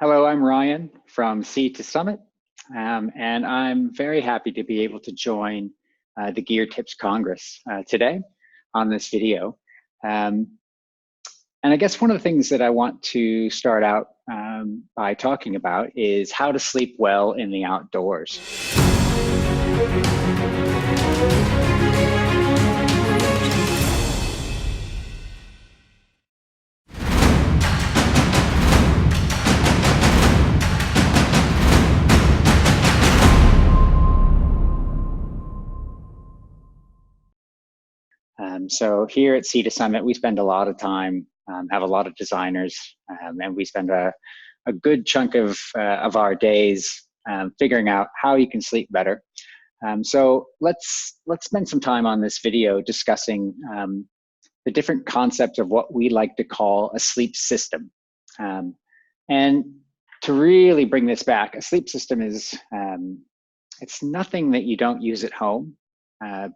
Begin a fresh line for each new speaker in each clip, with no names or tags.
Hello, I'm Ryan from Sea to Summit, and I'm very happy to be able to join the Gear Tips Congress today on this video. And I guess one of the things that I want to start out by talking about is how to sleep well in the outdoors. So here at Sea to Summit, we spend a lot of time, have a lot of designers, and we spend a good chunk of our days figuring out how you can sleep better. So let's spend some time on this video discussing the different concepts of what we like to call a sleep system. And to really bring this back, a sleep system is, it's nothing that you don't use at home.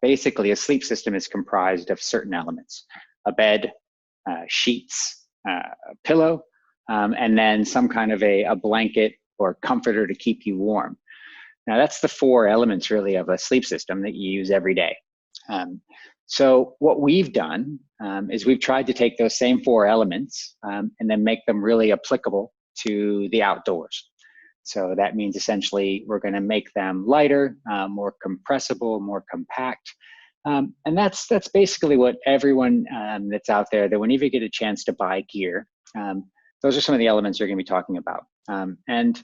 Basically, a sleep system is comprised of certain elements: a bed, sheets, a pillow, and then some kind of a blanket or comforter to keep you warm. Now, that's the four elements really of a sleep system that you use every day. So what we've done is we've tried to take those same four elements and then make them really applicable to the outdoors. So that means essentially we're going to make them lighter, more compressible, more compact. And that's basically what everyone that's out there, that whenever you get a chance to buy gear, those are some of the elements you're going to be talking about. And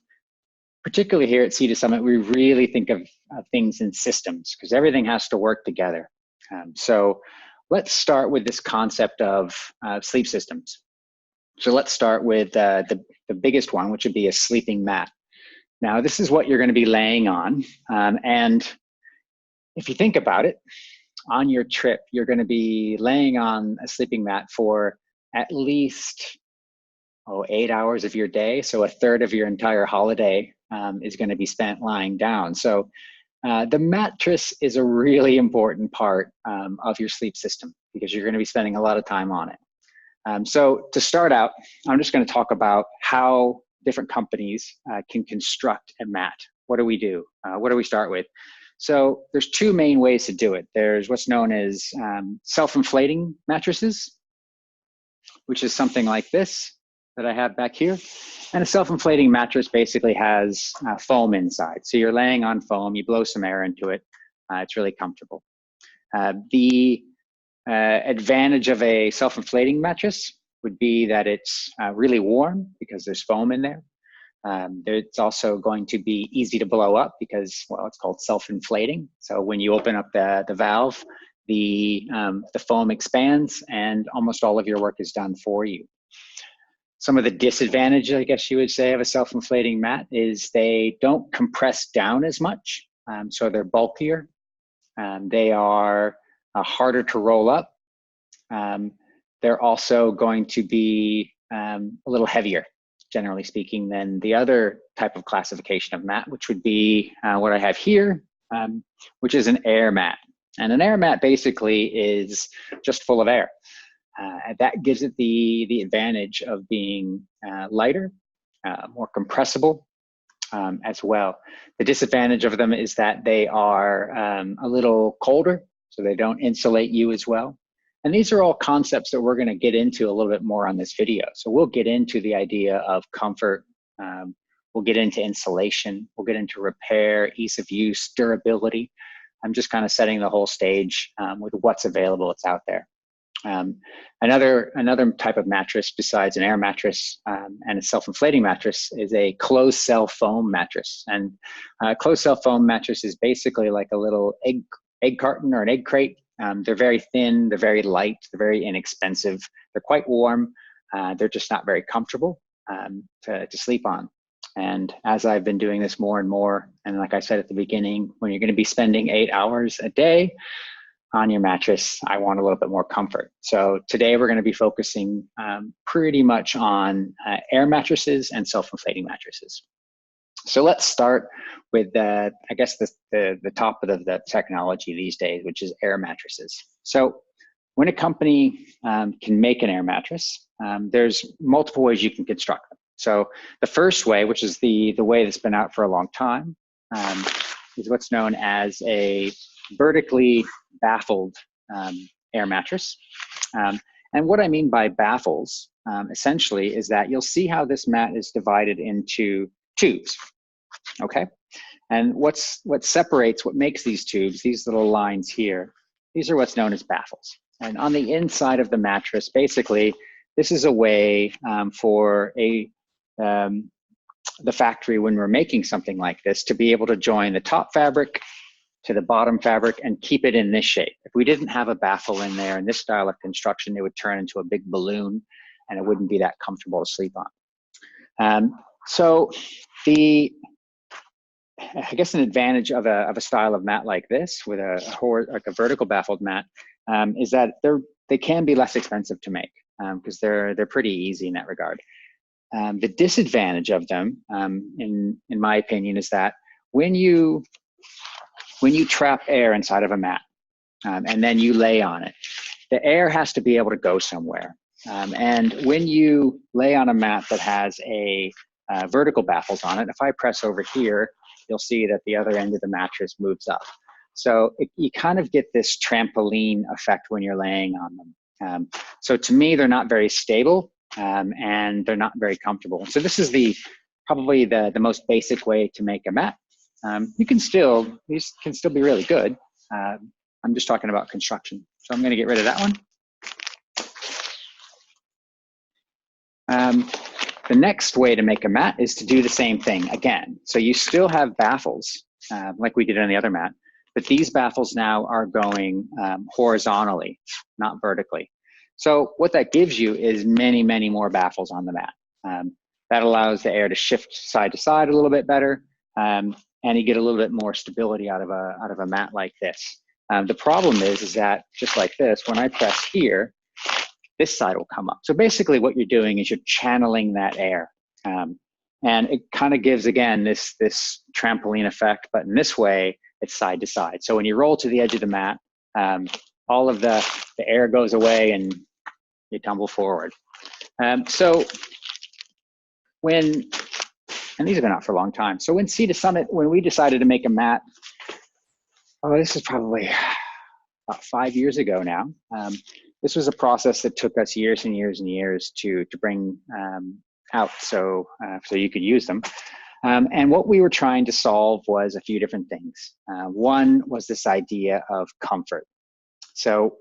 particularly here at Sea to Summit, we really think of things in systems because everything has to work together. So let's start with this concept of sleep systems. So let's start with the biggest one, which would be a sleeping mat. Now, this is what you're going to be laying on. And if you think about it, on your trip, you're going to be laying on a sleeping mat for at least 8 hours of your day. So a third of your entire holiday is going to be spent lying down. So the mattress is a really important part of your sleep system because you're going to be spending a lot of time on it. So to start out, I'm just going to talk about how different companies can construct a mat. What do we do? What do we start with? So there's two main ways to do it. There's what's known as self-inflating mattresses, which is something like this that I have back here. And a self-inflating mattress basically has foam inside. So you're laying on foam, you blow some air into it. It's really comfortable. The advantage of a self-inflating mattress would be that it's really warm because there's foam in there. It's also going to be easy to blow up because, well, it's called self-inflating. So when you open up the valve, the foam expands and almost all of your work is done for you. Some of the disadvantages, I guess you would say, of a self-inflating mat is they don't compress down as much. So they're bulkier. They are harder to roll up. They're also going to be a little heavier, generally speaking, than the other type of classification of mat, which would be what I have here, which is an air mat. And an air mat basically is just full of air. That gives it the advantage of being lighter, more compressible as well. The disadvantage of them is that they are a little colder, so they don't insulate you as well. And these are all concepts that we're going to get into a little bit more on this video. So we'll get into the idea of comfort. We'll get into insulation. We'll get into repair, ease of use, durability. I'm just kind of setting the whole stage with what's available, that's out there. Another type of mattress besides an air mattress and a self-inflating mattress is a closed cell foam mattress. And a closed cell foam mattress is basically like a little egg carton or an egg crate. They're very thin, they're very light, they're very inexpensive, they're quite warm, they're just not very comfortable to sleep on. And as I've been doing this more and more, and like I said at the beginning, when you're going to be spending 8 hours a day on your mattress, I want a little bit more comfort. So today we're going to be focusing pretty much on air mattresses and self-inflating mattresses. So let's start with, I guess, the top of the technology these days, which is air mattresses. So when a company can make an air mattress, there's multiple ways you can construct them. So the first way, which is the way that's been out for a long time, is what's known as a vertically baffled air mattress. And what I mean by baffles, essentially, is that you'll see how this mat is divided into tubes, okay? And what separates, what makes these tubes, these little lines here, these are what's known as baffles. And on the inside of the mattress, basically, this is a way for the factory, when we're making something like this, to be able to join the top fabric to the bottom fabric and keep it in this shape. If we didn't have a baffle in there in this style of construction, it would turn into a big balloon and it wouldn't be that comfortable to sleep on. So I guess an advantage of a style of mat like this, with like a vertical baffled mat, is that they can be less expensive to make because they're pretty easy in that regard. The disadvantage of them, in my opinion, is that when you trap air inside of a mat and then you lay on it, the air has to be able to go somewhere. And when you lay on a mat that has a vertical baffles on it, if I press over here, you'll see that the other end of the mattress moves up. So you kind of get this trampoline effect when you're laying on them. So to me, they're not very stable. And they're not very comfortable. So this is probably the most basic way to make a mat. These can still be really good. I'm just talking about construction. So I'm going to get rid of that one. The next way to make a mat is to do the same thing again. So you still have baffles, like we did on the other mat, but these baffles now are going horizontally, not vertically. So what that gives you is many, many more baffles on the mat. That allows the air to shift side to side a little bit better, and you get a little bit more stability out of a mat like this. The problem is that, just like this, when I press here, this side will come up. So basically what you're doing is you're channeling that air. And it kind of gives, again, this trampoline effect, but in this way, it's side to side. So when you roll to the edge of the mat, all of the air goes away and you tumble forward. So and these have been out for a long time. So when Sea to Summit, when we decided to make a mat, this is probably about 5 years ago now. This was a process that took us years and years and years to bring out so you could use them. And what we were trying to solve was a few different things. One was this idea of comfort. So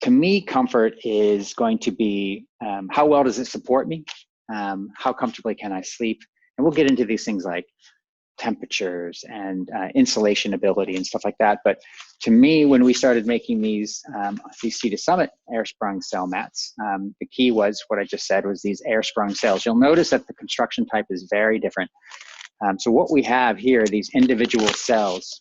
to me, comfort is going to be how well does it support me? How comfortably can I sleep? And we'll get into these things like temperatures and insulation ability and stuff like that. But to me, when we started making these Sea to Summit air sprung cell mats, the key was what I just said was these air sprung cells. You'll notice that the construction type is very different. So what we have here, these individual cells,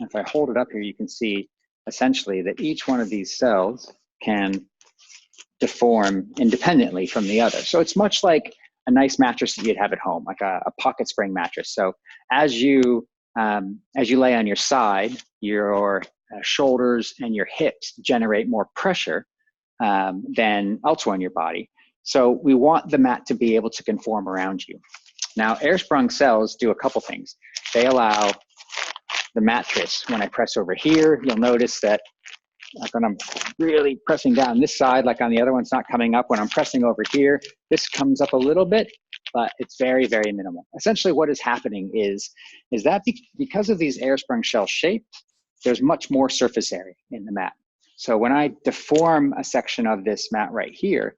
if I hold it up here, you can see essentially that each one of these cells can deform independently from the other. So it's much like a nice mattress that you'd have at home, like a pocket spring mattress. So as you lay on your side, your shoulders and your hips generate more pressure than elsewhere in your body. So we want the mat to be able to conform around you. Now, air sprung cells do a couple things. They allow the mattress, when I press over here, you'll notice that like when I'm really pressing down this side, like on the other one, it's not coming up. When I'm pressing over here, this comes up a little bit, but it's very, very minimal. Essentially what is happening is that because of these air sprung shell shape, there's much more surface area in the mat. So when I deform a section of this mat right here,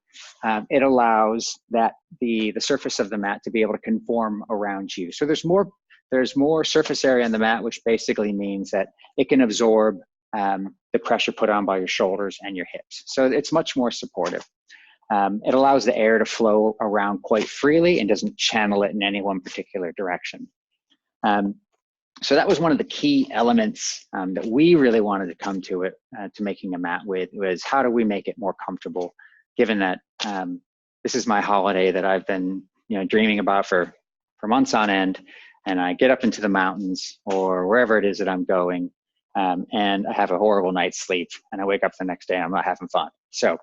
it allows that the surface of the mat to be able to conform around you. So there's more surface area on the mat, which basically means that it can absorb the pressure put on by your shoulders and your hips. So it's much more supportive. It allows the air to flow around quite freely and doesn't channel it in any one particular direction. So that was one of the key elements that we really wanted to come to it, to making a mat with, was how do we make it more comfortable, given that this is my holiday that I've been dreaming about for months on end, and I get up into the mountains or wherever it is that I'm going, and I have a horrible night's sleep, and I wake up the next day and I'm not having fun. So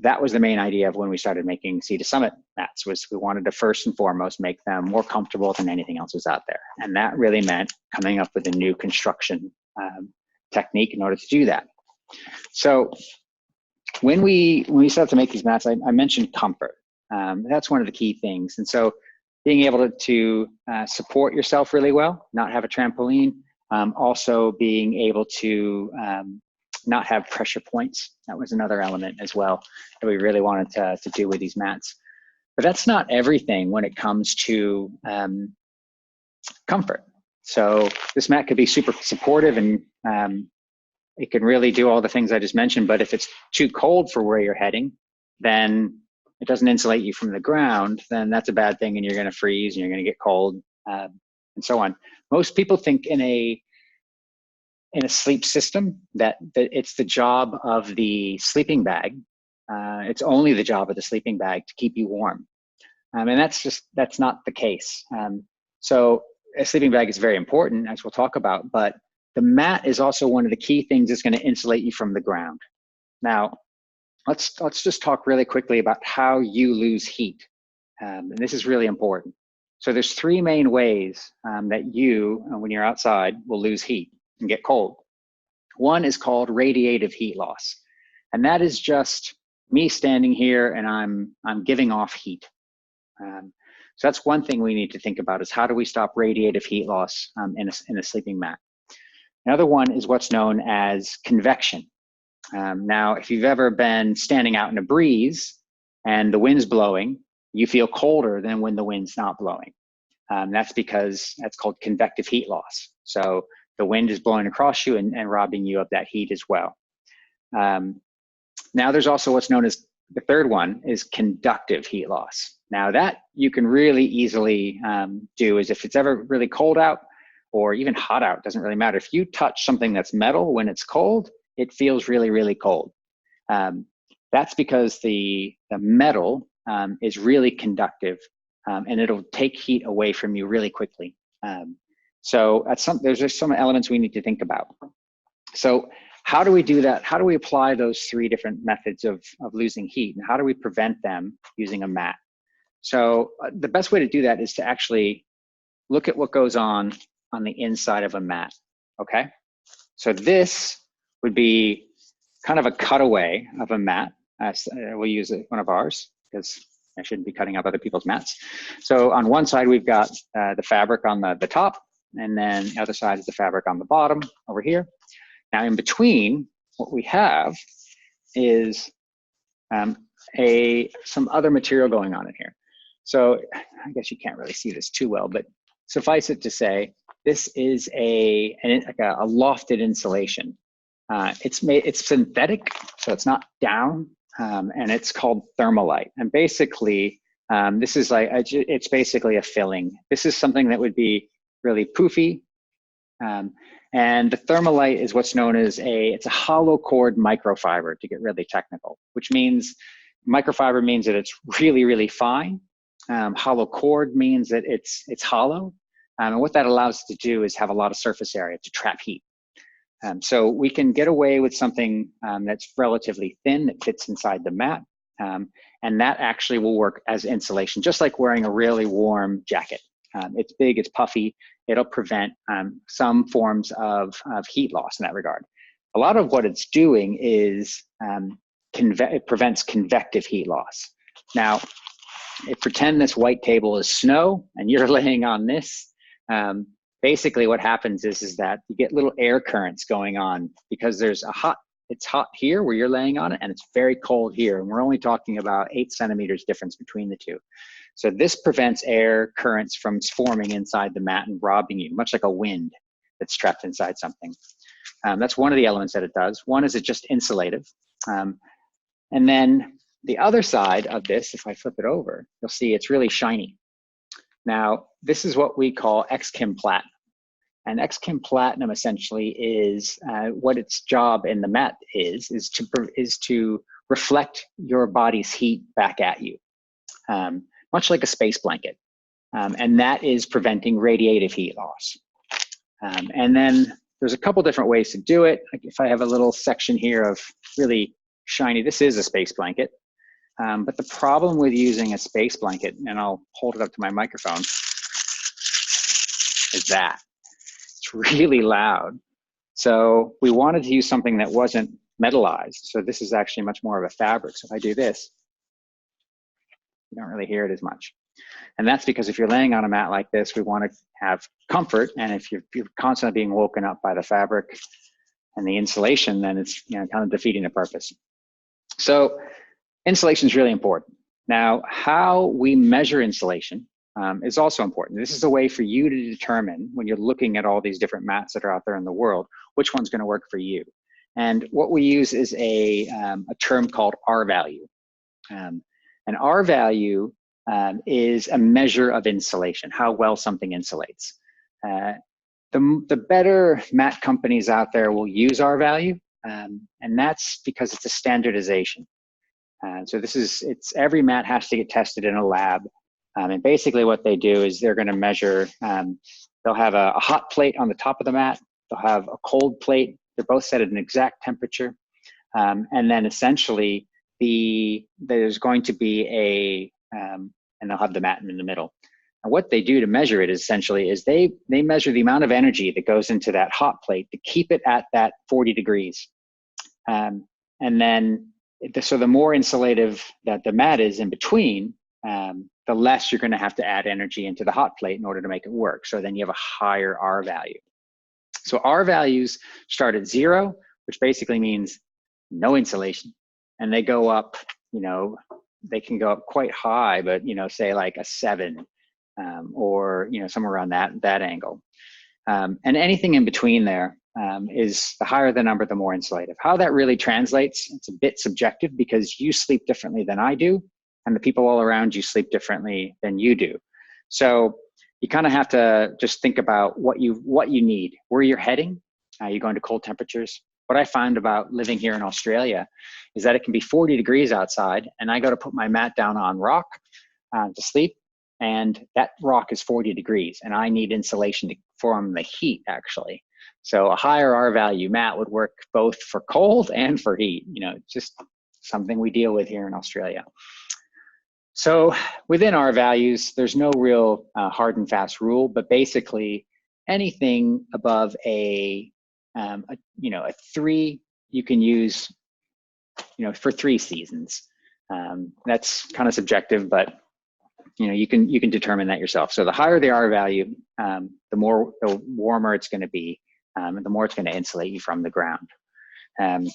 that was the main idea of when we started making Sea to Summit mats, was we wanted to first and foremost make them more comfortable than anything else was out there. And that really meant coming up with a new construction technique in order to do that. So when we started to make these mats, I mentioned comfort. That's one of the key things. And so being able to support yourself really well, not have a trampoline, also being able to not have pressure points. That was another element as well that we really wanted to do with these mats. But that's not everything when it comes to comfort. So this mat could be super supportive, and it can really do all the things I just mentioned, but if it's too cold for where you're heading, then it doesn't insulate you from the ground, then that's a bad thing, and you're gonna freeze and you're gonna get cold, and so on. Most people think in a sleep system that it's the job of the sleeping bag. It's only the job of the sleeping bag to keep you warm. And that's not the case. So a sleeping bag is very important, as we'll talk about, but the mat is also one of the key things that's going to insulate you from the ground. Now, let's just talk really quickly about how you lose heat. And this is really important. So there's three main ways that you, when you're outside, will lose heat and get cold. One is called radiative heat loss. And that is just me standing here and I'm giving off heat. So that's one thing we need to think about, is how do we stop radiative heat loss in a sleeping mat. Another one is what's known as convection. Now, if you've ever been standing out in a breeze and the wind's blowing, you feel colder than when the wind's not blowing. That's because that's called convective heat loss. So the wind is blowing across you and robbing you of that heat as well. Now there's also what's known as, the third one is conductive heat loss. Now that you can really easily do, is if it's ever really cold out or even hot out, doesn't really matter. If you touch something that's metal when it's cold, it feels really, really cold. That's because the metal is really conductive, and it'll take heat away from you really quickly. So there's just some elements we need to think about. So how do we do that? How do we apply those three different methods of losing heat, and how do we prevent them using a mat? So the best way to do that is to actually look at what goes on the inside of a mat, okay? So this would be kind of a cutaway of a mat. We'll use one of ours because I shouldn't be cutting up other people's mats. So on one side, we've got the fabric on the top, and then the other side is the fabric on the bottom over here. Now in between, what we have is some other material going on in here. So I guess you can't really see this too well, but suffice it to say, this is a lofted insulation. It's synthetic, so it's not down, and it's called thermalite. And basically, this is it's basically a filling. This is something that would be really poofy. And the thermalite is what's known as it's a hollow core microfiber, to get really technical, which means microfiber means that it's really, really fine. Hollow core means that it's hollow. And what that allows us to do is have a lot of surface area to trap heat. So we can get away with something that's relatively thin that fits inside the mat. And that actually will work as insulation, just like wearing a really warm jacket. It's big, it's puffy, it'll prevent some forms of heat loss in that regard. A lot of what it's doing is it prevents convective heat loss. Now, pretend this white table is snow and you're laying on this. Basically what happens is that you get little air currents going on because it's hot here where you're laying on it, and it's very cold here. And we're only talking about 8 centimeters difference between the two. So this prevents air currents from forming inside the mat and robbing you, much like a wind that's trapped inside something. That's one of the elements that it does. One is it's just insulative. And then the other side of this, if I flip it over, you'll see it's really shiny. Now, this is what we call X-Chem Platinum. And X-Chem Platinum essentially is what its job in the mat is to reflect your body's heat back at you, much like a space blanket. And that is preventing radiative heat loss. And then there's a couple different ways to do it. Like if I have a little section here of really shiny, this is a space blanket. But the problem with using a space blanket, and I'll hold it up to my microphone, is that it's really loud. So we wanted to use something that wasn't metallized. So this is actually much more of a fabric. So if I do this, you don't really hear it as much. And that's because if you're laying on a mat like this, we want to have comfort. And if you're constantly being woken up by the fabric and the insulation, then it's kind of defeating the purpose. So insulation is really important. Now, how we measure insulation is also important. This is a way for you to determine, when you're looking at all these different mats that are out there in the world, which one's going to work for you. And what we use is a term called R value. And R value is a measure of insulation, how well something insulates. The better mat companies out there will use R value, and that's because it's a standardization. So every mat has to get tested in a lab. And basically what they do is they're going to measure, they'll have a hot plate on the top of the mat, they'll have a cold plate, they're both set at an exact temperature. And then essentially there's going to be and they'll have the mat in the middle. And what they do to measure it essentially is they measure the amount of energy that goes into that hot plate to keep it at that 40 degrees. And then, so the more insulative that the mat is in between, the less you're going to have to add energy into the hot plate in order to make it work. So then you have a higher R value. So R values start at 0, which basically means no insulation. And they go up, they can go up quite high, but, say like a 7 or, somewhere around that angle. And anything in between there is the higher the number, the more insulative. How that really translates, it's a bit subjective because you sleep differently than I do, and the people all around you sleep differently than you do. So you kind of have to just think about what you need, where you're heading. You're going to cold temperatures. What I find about living here in Australia is that it can be 40 degrees outside, and I go to put my mat down on rock to sleep, and that rock is 40 degrees, and I need insulation to form the heat, actually. So a higher R value mat would work both for cold and for heat. Just something we deal with here in Australia. So within R values, there's no real hard and fast rule, but basically anything above a 3, you can use, for 3 seasons. That's kind of subjective, but you can determine that yourself. So the higher the R value, the warmer it's going to be, and the more it's going to insulate you from the ground. And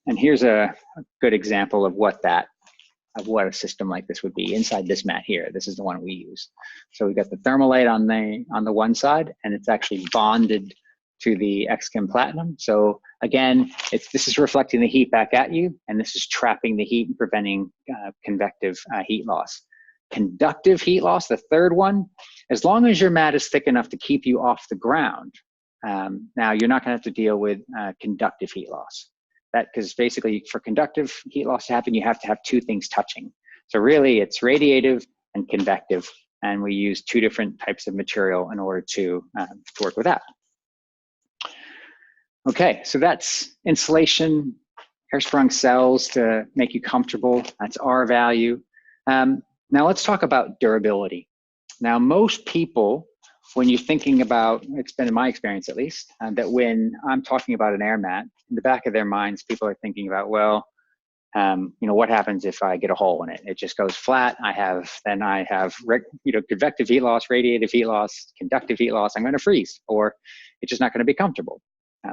here's a good example of what a system like this would be inside this mat here. This is the one we use. So we've got the thermalite on the one side, and it's actually bonded to the XChem platinum. So again, this is reflecting the heat back at you, and this is trapping the heat and preventing convective heat loss. Conductive heat loss, the third one, as long as your mat is thick enough to keep you off the ground, now you're not going to have to deal with conductive heat loss. Because basically for conductive heat loss to happen, you have to have 2 things touching. So really it's radiative and convective, and we use 2 different types of material in order to work with that. Okay, so that's insulation, hair-sprung cells to make you comfortable. That's R value. Now let's talk about durability. Now most people, when you're thinking about, it's been in my experience at least, that when I'm talking about an air mat, in the back of their minds, people are thinking about, well, what happens if I get a hole in it? It just goes flat. I have convective heat loss, radiative heat loss, conductive heat loss. I'm going to freeze, or it's just not going to be comfortable.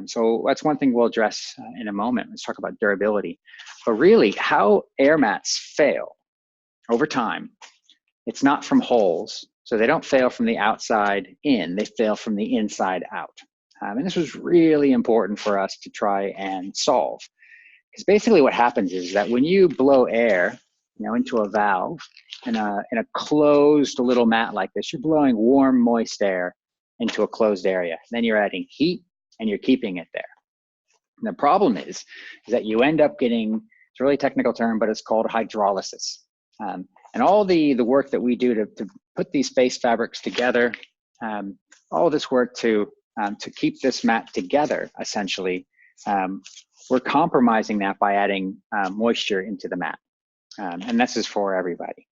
So that's one thing we'll address in a moment. Let's talk about durability. But really, how air mats fail over time, it's not from holes. So they don't fail from the outside in, they fail from the inside out. And this was really important for us to try and solve. Because basically what happens is that when you blow air into a valve in a closed little mat like this, you're blowing warm, moist air into a closed area. Then you're adding heat and you're keeping it there. And the problem is that you end up getting, it's a really technical term, but it's called hydrolysis. And all the work that we do to put these space fabrics together, all this work to keep this mat together, essentially, we're compromising that by adding moisture into the mat. And this is for everybody.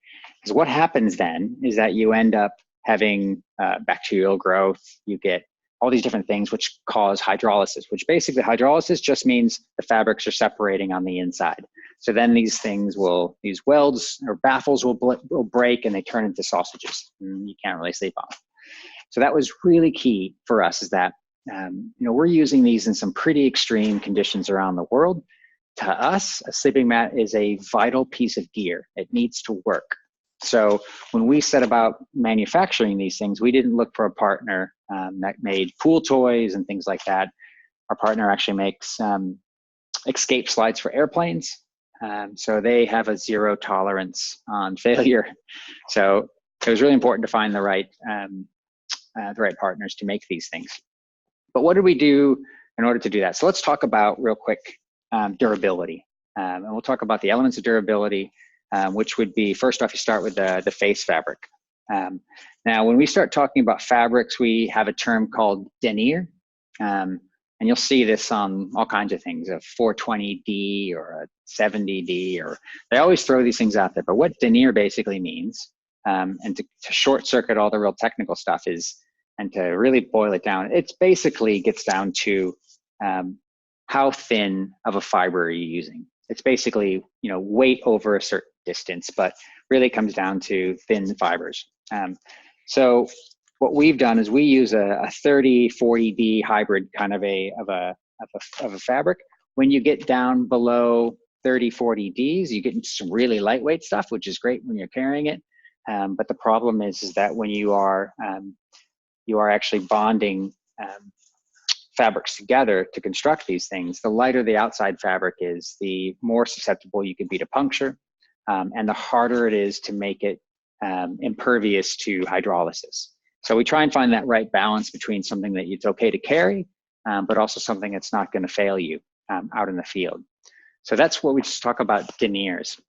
So what happens then is that you end up having bacterial growth. You get all these different things which cause hydrolysis, which basically hydrolysis just means the fabrics are separating on the inside. So then these things will, these welds or baffles will break and they turn into sausages. And you can't really sleep on them. So that was really key for us, is that we're using these in some pretty extreme conditions around the world. To us, a sleeping mat is a vital piece of gear. It needs to work. So when we set about manufacturing these things, we didn't look for a partner that made pool toys and things like that. Our partner actually makes escape slides for airplanes. So they have a zero tolerance on failure. So it was really important to find the right partners to make these things. But what did we do in order to do that? So let's talk about real quick durability. And we'll talk about the elements of durability, which would be, first off, you start with the face fabric. Now, when we start talking about fabrics, we have a term called denier. And you'll see this on all kinds of things, a 420D or a 70D, or they always throw these things out there. But what denier basically means, and to short circuit all the real technical stuff is, and to really boil it down, it basically gets down to how thin of a fiber are you using. It's basically, weight over a certain distance, but really comes down to thin fibers. So what we've done is we use a 30-40D hybrid kind of a fabric. When you get down below 30-40Ds, you get into some really lightweight stuff, which is great when you're carrying it. But the problem is that when you are actually bonding fabrics together to construct these things, the lighter the outside fabric is, the more susceptible you can be to puncture, and the harder it is to make it impervious to hydrolysis. So we try and find that right balance between something that it's okay to carry, but also something that's not going to fail you out in the field. So that's what we just talk about deniers.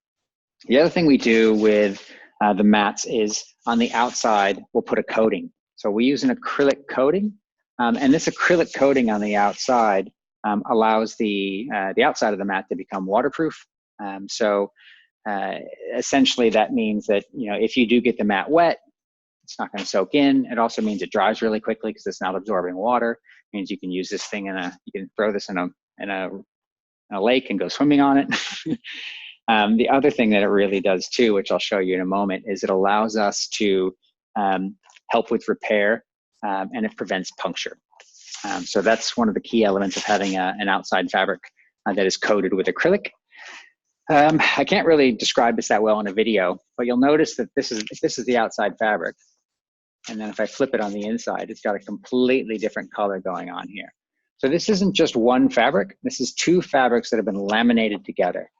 The other thing we do with the mats is on the outside, we'll put a coating. So we use an acrylic coating, and this acrylic coating on the outside allows the outside of the mat to become waterproof. Essentially that means that, if you do get the mat wet, it's not going to soak in. It also means it dries really quickly because it's not absorbing water. It means you can use this thing you can throw this in a lake and go swimming on it. The other thing that it really does too, which I'll show you in a moment, is it allows us to help with repair, and it prevents puncture. So that's one of the key elements of having an outside fabric that is coated with acrylic. I can't really describe this that well in a video, but you'll notice that this is the outside fabric. And then if I flip it on the inside, it's got a completely different color going on here. So this isn't just one fabric. This is two fabrics that have been laminated together.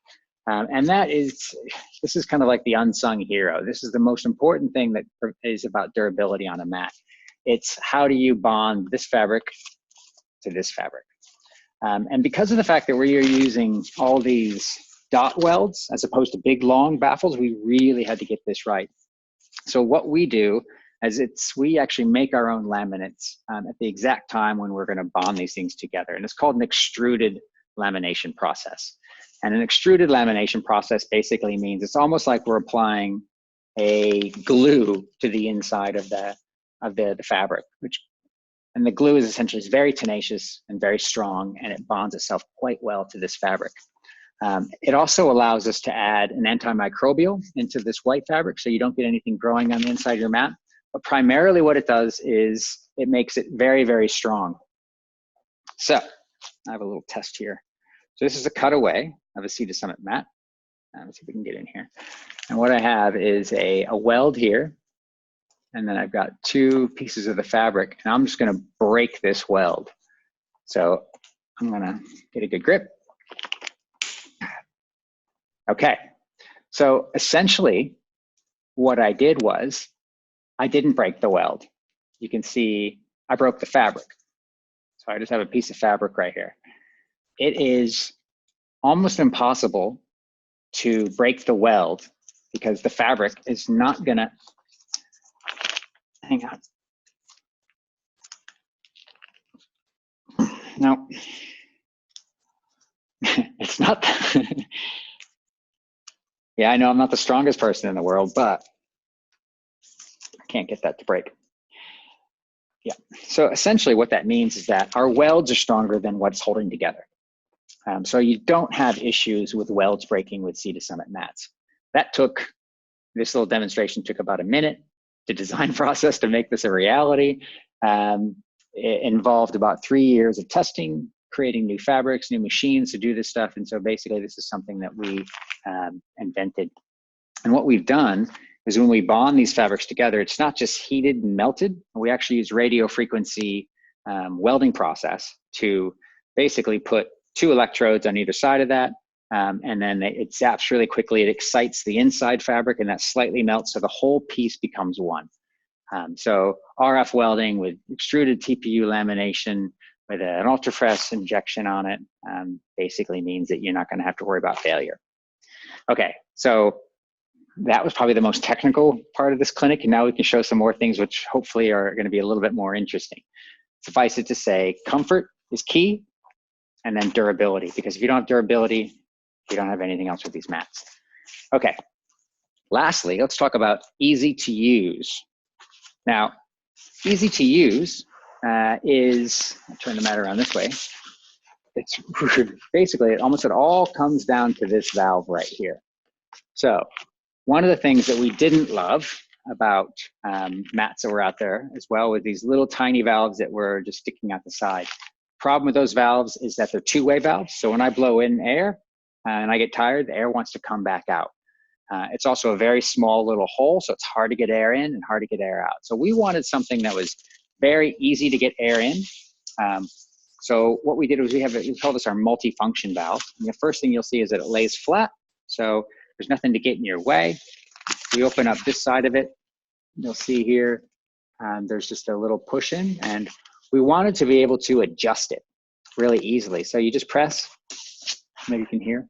And this is kind of like the unsung hero. This is the most important thing that is about durability on a mat. It's how do you bond this fabric to this fabric? And because of the fact that we are using all these dot welds as opposed to big long baffles, we really had to get this right. So what we do is we actually make our own laminates at the exact time when we're going to bond these things together. And it's called an extruded lamination process. And an extruded lamination process basically means it's almost like we're applying a glue to the inside of the fabric, and the glue is essentially very tenacious and very strong, and it bonds itself quite well to this fabric. It also allows us to add an antimicrobial into this white fabric, so you don't get anything growing on the inside of your mat. But primarily what it does is it makes it very, very strong. So I have a little test here. So this is a cutaway of a Sea to Summit mat. Let's see if we can get in here. And what I have is a weld here. And then I've got two pieces of the fabric, and I'm just going to break this weld. So I'm going to get a good grip. Okay. So essentially what I did was I didn't break the weld. You can see I broke the fabric. So I just have a piece of fabric right here. It is almost impossible to break the weld because the fabric is not going to, hang on. No, it's not. Yeah, I know I'm not the strongest person in the world, but I can't get that to break. Yeah, so essentially what that means is that our welds are stronger than what's holding together. So you don't have issues with welds breaking with Sea to Summit mats. This little demonstration took about a minute. The design process to make this a reality. It involved about 3 years of testing, creating new fabrics, new machines to do this stuff. And so basically this is something that we invented. And what we've done is when we bond these fabrics together, it's not just heated and melted. We actually use radio frequency welding process to basically put 2 electrodes on either side of that. And then it zaps really quickly. It excites the inside fabric and that slightly melts, so the whole piece becomes one. So RF welding with extruded TPU lamination with an ultrafresh injection on it basically means that you're not going to have to worry about failure. Okay, so that was probably the most technical part of this clinic, and now we can show some more things which hopefully are going to be a little bit more interesting. Suffice it to say, comfort is key, and then durability, because if you don't have durability, you don't have anything else with these mats. Okay, lastly, let's talk about easy to use. Now, easy to use is, I'll turn the mat around this way. It's basically, it all comes down to this valve right here. So one of the things that we didn't love about mats that were out there as well with these little tiny valves that were just sticking out the side. Problem with those valves is that they're two-way valves. So when I blow in air and I get tired, the air wants to come back out. It's also a very small little hole, so it's hard to get air in and hard to get air out. So we wanted something that was very easy to get air in. So what we did was we call this our multifunction valve. And the first thing you'll see is that it lays flat, so there's nothing to get in your way. We open up this side of it. You'll see here, there's just a little push in, and we wanted to be able to adjust it really easily. So you just press, maybe you can hear.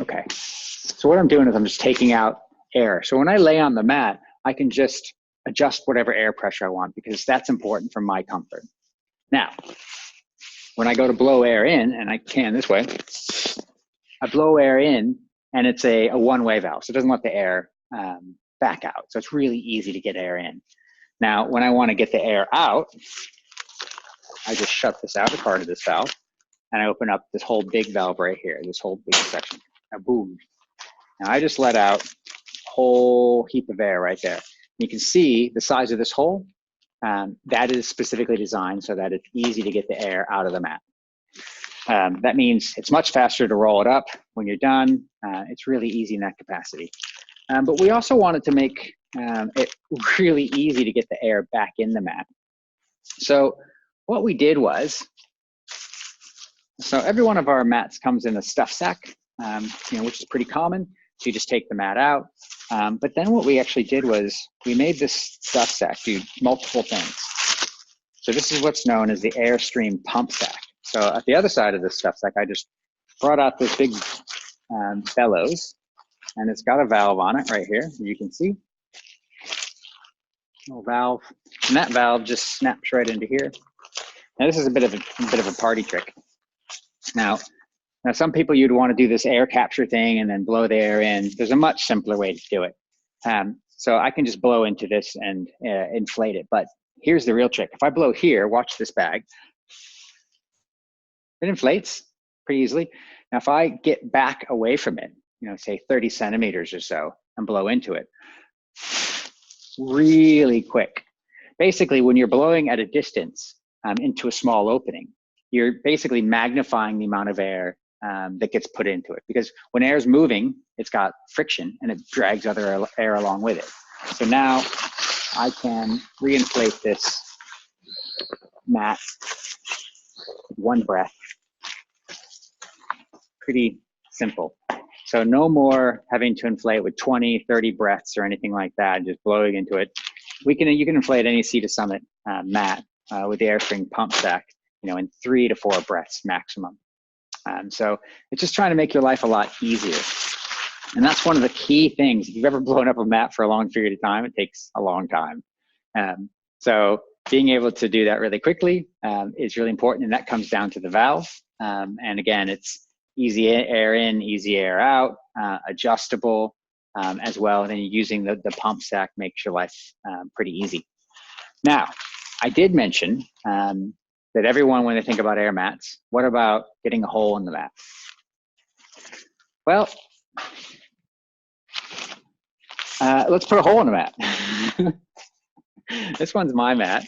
Okay, so what I'm doing is I'm just taking out air. So when I lay on the mat, I can just adjust whatever air pressure I want because that's important for my comfort. Now, when I go to blow air in, and I can this way, I blow air in and it's a one-way valve, so it doesn't let the air back out. So it's really easy to get air in. Now, when I want to get the air out, I just shut this outer part of this valve and I open up this whole big valve right here, this whole big section. Now, boom. Now I just let out a whole heap of air right there. You can see the size of this hole. That is specifically designed so that it's easy to get the air out of the mat. That means it's much faster to roll it up when you're done. It's really easy in that capacity. But we also wanted to make it really easy to get the air back in the mat. So what we did was, so every one of our mats comes in a stuff sack, which is pretty common. So you just take the mat out. But then what we actually did was we made this stuff sack do multiple things. So this is what's known as the Airstream pump sack. So at the other side of this stuff sack, I just brought out this big bellows, and it's got a valve on it right here. You can see little valve, and that valve just snaps right into here. Now this is a bit of a party trick. Now some people, you'd want to do this air capture thing and then blow the air in. There's a much simpler way to do it. So I can just blow into this and inflate it. But here's the real trick. If I blow here, watch this bag. It inflates pretty easily. Now, if I get back away from it, say 30 centimeters or so, and blow into it, really quick. Basically, when you're blowing at a distance into a small opening, you're basically magnifying the amount of air that gets put into it. Because when air is moving, it's got friction and it drags other air along with it. So now I can reinflate this mat with one breath. Pretty simple. So no more having to inflate with 20, 30 breaths or anything like that, just blowing into it. You can inflate any Sea to Summit mat with the Airstream pump sack, in 3 to 4 breaths maximum. So it's just trying to make your life a lot easier. And that's one of the key things. If you've ever blown up a mat for a long period of time, it takes a long time. So being able to do that really quickly is really important, and that comes down to the valve. And again, it's easy air in, easy air out, adjustable as well. And then using the pump sack makes your life pretty easy. Now, I did mention that everyone, when they think about air mats, what about getting a hole in the mat? Well, let's put a hole in the mat. This one's my mat.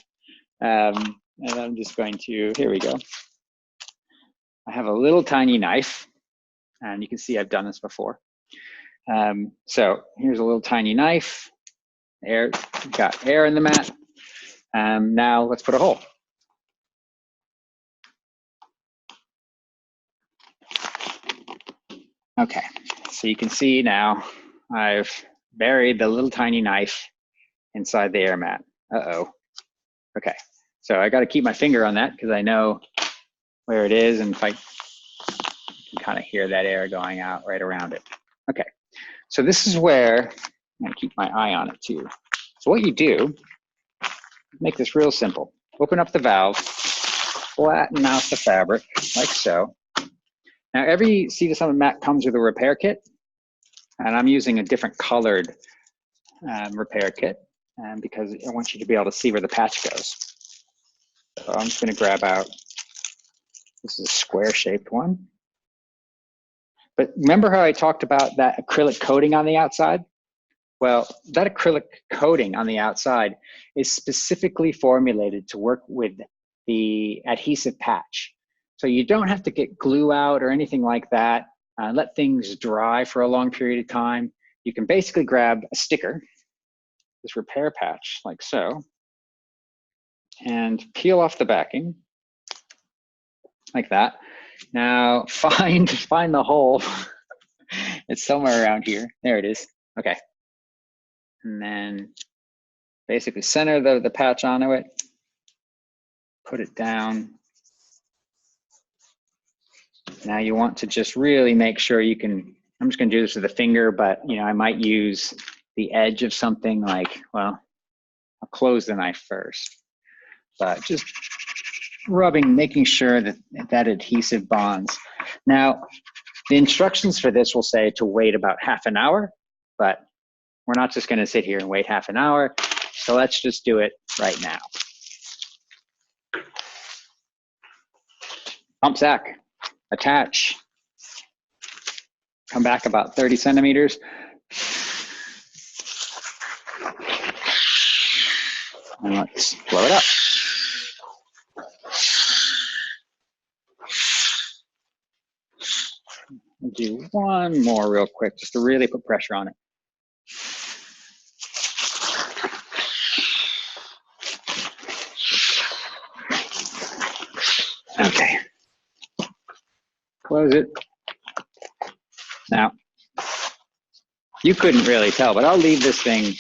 And I'm just going to, here we go. I have a little tiny knife, and you can see I've done this before. So here's a little tiny knife. Got air in the mat. Now let's put a hole. Okay, so you can see now I've buried the little tiny knife inside the air mat. Uh-oh. Okay, so I got to keep my finger on that because I know where it is, and if I can kind of hear that air going out right around it. Okay, so this is where I'm going to keep my eye on it too. So what you do, make this real simple. Open up the valve, flatten out the fabric like so. Now every Sea to Summit mat comes with a repair kit, and I'm using a different colored repair kit because I want you to be able to see where the patch goes. So I'm just going to grab out, this is a square shaped one. But remember how I talked about that acrylic coating on the outside? Well, that acrylic coating on the outside is specifically formulated to work with the adhesive patch. So you don't have to get glue out or anything like that. Let things dry for a long period of time. You can basically grab a sticker, this repair patch, like so, and peel off the backing, like that. Now find the hole. It's somewhere around here. There it is. Okay. And then basically center the patch onto it, put it down. Now you want to just really make sure you can, I'm just gonna do this with a finger, but you know, I might use the edge of something like, well, I'll close the knife first, but just rubbing, making sure that that adhesive bonds. Now, the instructions for this will say to wait about half an hour, but we're not just gonna sit here and wait half an hour. So let's just do it right now. Pump sack, attach, come back about 30 centimeters. And let's blow it up. We'll do one more real quick, just to really put pressure on it. Okay, close it. Now, you couldn't really tell, but I'll leave this thing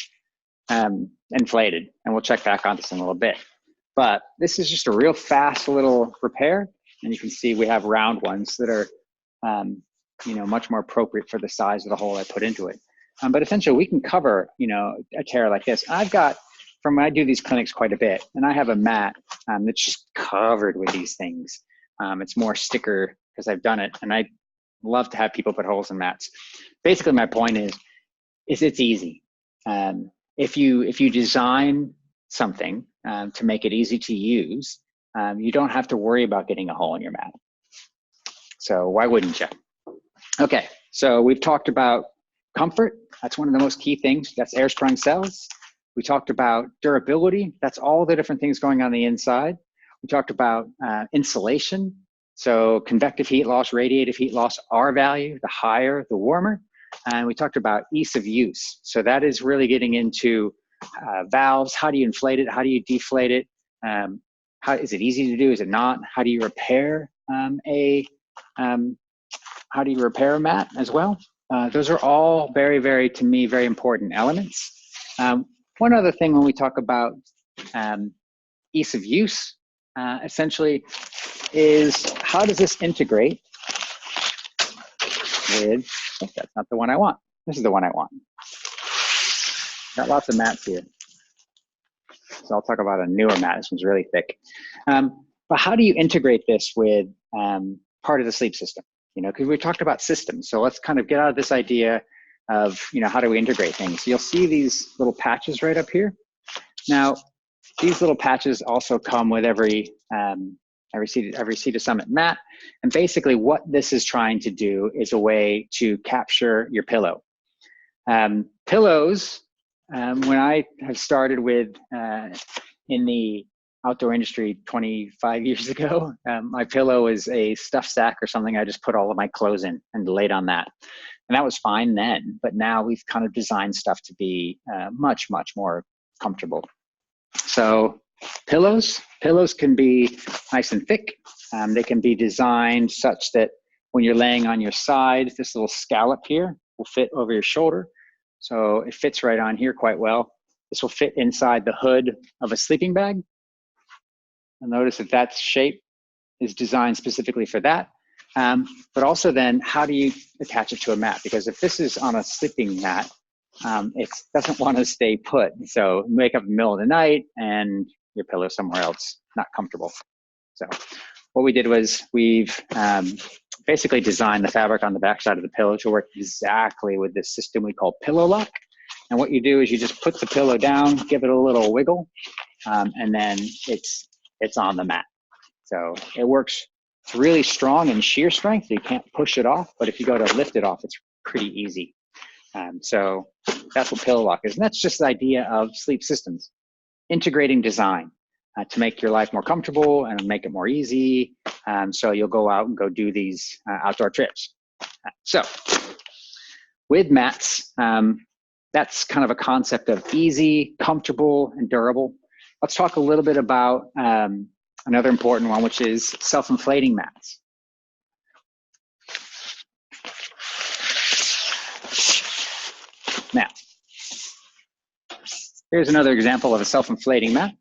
inflated, and we'll check back on this in a little bit. But this is just a real fast little repair, and you can see we have round ones that are you know, much more appropriate for the size of the hole I put into it. But essentially, we can cover, you know, a tear like this. I've got, from when I do these clinics quite a bit, and I have a mat that's just covered with these things. It's more sticker because I've done it, and I love to have people put holes in mats. Basically, my point is it's easy. If you design something to make it easy to use, you don't have to worry about getting a hole in your mat. So why wouldn't you? Okay, so we've talked about comfort. That's one of the most key things. That's air sprung cells. We talked about durability. That's all the different things going on the inside. We talked about insulation. So convective heat loss, radiative heat loss, R value, the higher, the warmer. And we talked about ease of use. So that is really getting into valves. How do you inflate it? How do you deflate it? How is it easy to do? Is it not? How do you repair how do you repair a mat as well? Those are all very, very, to me, very important elements. One other thing when we talk about ease of use, essentially, is how does this integrate with, oh, that's not the one I want. This is the one I want. Got lots of mats here. So I'll talk about a newer mat. This one's really thick. But how do you integrate this with part of the sleep system? because we talked about systems. So let's kind of get out of this idea of, how do we integrate things? You'll see these little patches right up here. Now, these little patches also come with every Sea to Summit mat. And basically what this is trying to do is a way to capture your pillow. Pillows, when I have started with in the outdoor industry 25 years ago, my pillow is a stuffed sack or something I just put all of my clothes in and laid on that. And that was fine then, but now we've kind of designed stuff to be much, much more comfortable. So pillows can be nice and thick. They can be designed such that when you're laying on your side, this little scallop here will fit over your shoulder. So it fits right on here quite well. This will fit inside the hood of a sleeping bag. And notice that shape is designed specifically for that. But also then, how do you attach it to a mat? Because if this is on a sleeping mat, it doesn't want to stay put. So you wake up in the middle of the night and your pillow somewhere else, not comfortable. So what we did was we've basically designed the fabric on the backside of the pillow to work exactly with this system we call pillow lock. And what you do is you just put the pillow down, give it a little wiggle, and then it's on the mat. So it works. It's really strong in shear strength. You can't push it off, but if you go to lift it off, it's pretty easy. So that's what pillow lock is. And that's just the idea of sleep systems, integrating design to make your life more comfortable and make it more easy. So you'll go out and go do these outdoor trips. So with mats, that's kind of a concept of easy, comfortable, and durable. Let's talk a little bit about another important one, which is self-inflating mats. Now, here's another example of a self-inflating mat.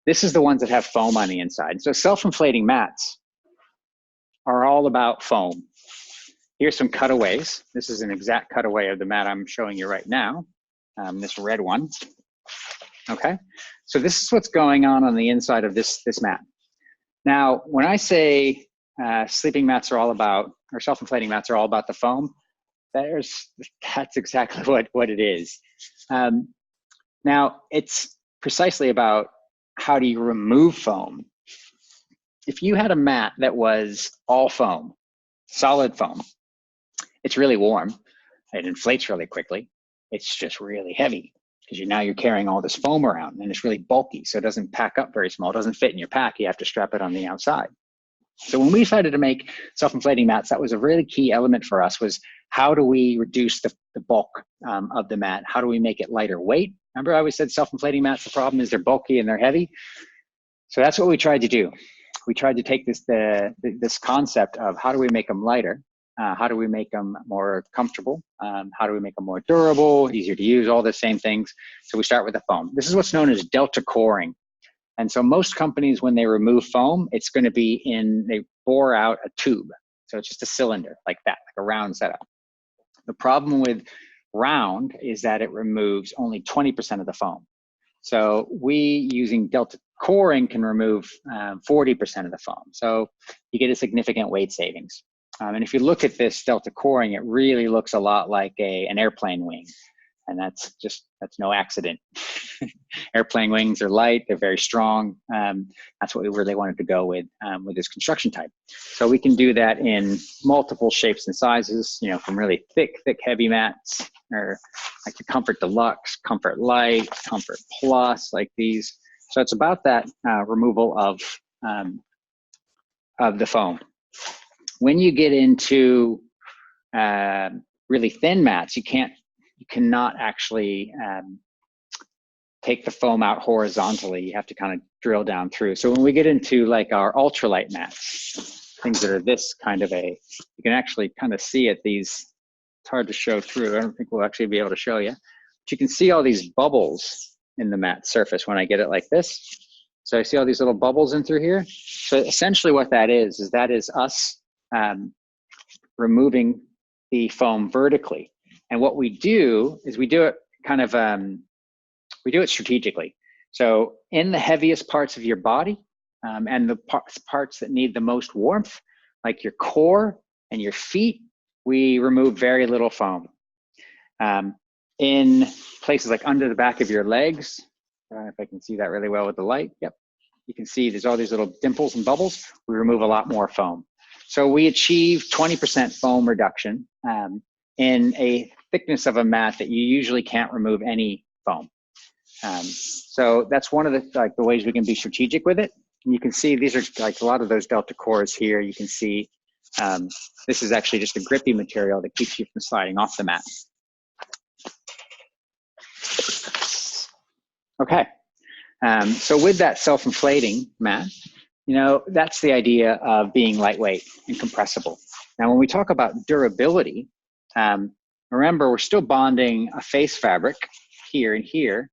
This is the ones that have foam on the inside. So self-inflating mats are all about foam. Here's some cutaways. This is an exact cutaway of the mat I'm showing you right now, this red one. Okay, so this is what's going on the inside of this mat. Now, when I say sleeping mats are all about, or self-inflating mats are all about the foam, that's exactly what it is. Now, it's precisely about how do you remove foam. If you had a mat that was all foam, solid foam, it's really warm, it inflates really quickly, it's just really heavy because now you're carrying all this foam around and it's really bulky, so it doesn't pack up very small, it doesn't fit in your pack, you have to strap it on the outside. So when we decided to make self-inflating mats, that was a really key element for us, was how do we reduce the bulk of the mat? How do we make it lighter weight? Remember I always said self-inflating mats, the problem is they're bulky and they're heavy. So that's what we tried to do. We tried to take this concept of how do we make them lighter? How do we make them more comfortable? How do we make them more durable, easier to use, all the same things. So we start with the foam. This is what's known as delta coring. And so most companies, when they remove foam, it's going to be they bore out a tube. So it's just a cylinder like that, like a round setup. The problem with round is that it removes only 20% of the foam. So we, using delta coring, can remove 40% of the foam. So you get a significant weight savings. And if you look at this delta coring, it really looks a lot like an airplane wing. And that's no accident. Airplane wings are light, they're very strong. That's what we really wanted to go with this construction type. So we can do that in multiple shapes and sizes, from really thick, heavy mats, or like the Comfort Deluxe, Comfort Light, Comfort Plus, like these. So it's about that removal of the foam. When you get into really thin mats, you cannot actually take the foam out horizontally. You have to kind of drill down through. So when we get into like our ultralight mats, things that are this kind of you can actually kind of see it. It's hard to show through. I don't think we'll actually be able to show you. But you can see all these bubbles in the mat surface when I get it like this. So I see all these little bubbles in through here. So essentially what that is us removing the foam vertically. And what we do is we do it kind of, we do it strategically. So in the heaviest parts of your body and the parts that need the most warmth, like your core and your feet, we remove very little foam. In places like under the back of your legs, I don't know if I can see that really well with the light. Yep. You can see there's all these little dimples and bubbles. We remove a lot more foam. So we achieve 20% foam reduction in a thickness of a mat that you usually can't remove any foam. So that's one of the ways we can be strategic with it. And you can see these are like a lot of those Delta cores here. You can see this is actually just a grippy material that keeps you from sliding off the mat. Okay, so with that self-inflating mat, you know, that's the idea of being lightweight and compressible. Now, when we talk about durability, remember, we're still bonding a face fabric here and here